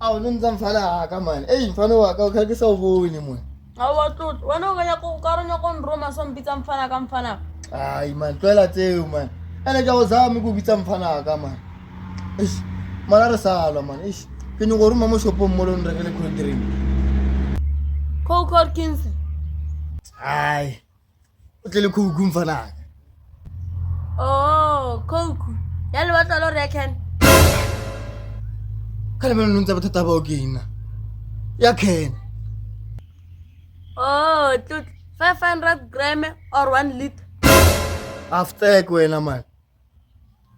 Awu nonza mfana ka man. Mfana wa ka o kha ke sa o bone mo. Awa tlot wena o kanya go karonya go nroma so mbitsa mfana ka mfana. Hayi man, twela tseo man. Ene ja o zama go bitsa mfana ka man. Mala re salwa man. Ke ni go ruma mo shopong mo lo nrekele cold drink. Coke Kings. Hayi. O tle le Coke mfana. Oh, Coke. Ya le batla lo reken. Khale mina nonza bothata ba o kena. Ya Ken. Oh, tlot 500 gram or 1 liter. After wena man.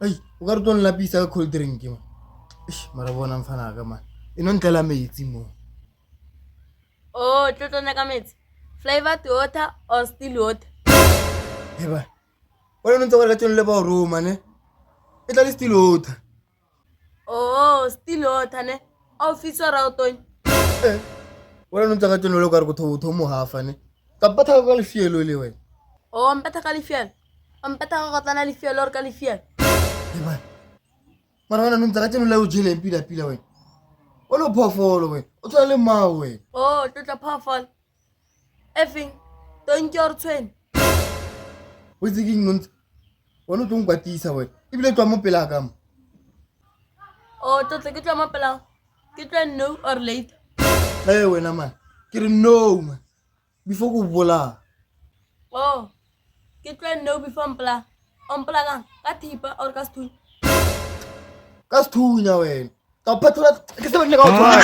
O ka re tlo nlapisa ka cold drink man. Mara bona mfana ka man. Inontlela metsi mo. Oh, tlot o neka metsi. Flavored water or still water. Heba. Wena nonza ka tlo le ba o roma ne. E tla le still water. Oh, still water ne. Officer Rauton. Wena nonza ka tlo le ka re go thotho mo hafa ne. Ka patha ka le fielo le wena. Oh, mpeta ka lifiel. Mpeta ka tlana lifiel or ka lifiel. Heba. Mara wena nonza ka tlo le o jele pila wena. O lo phofolo wena. O tswa le mawe wena. Oh, tlotla powerful. Effing. Don't your twin. O itse ke nonza. Wena o tlo ngwatisa wena. Ibile tswa mo pela ka mo. Oh, tlotla ke tla mapela. Ke tla no or late. Wena man. Ke re no man. Before go bola. Oh, ke tla no before mpla. Ompla ka thipa or ka stool. Ka sthunya wena. Ka phathola ke se ba nne ka o tshwana.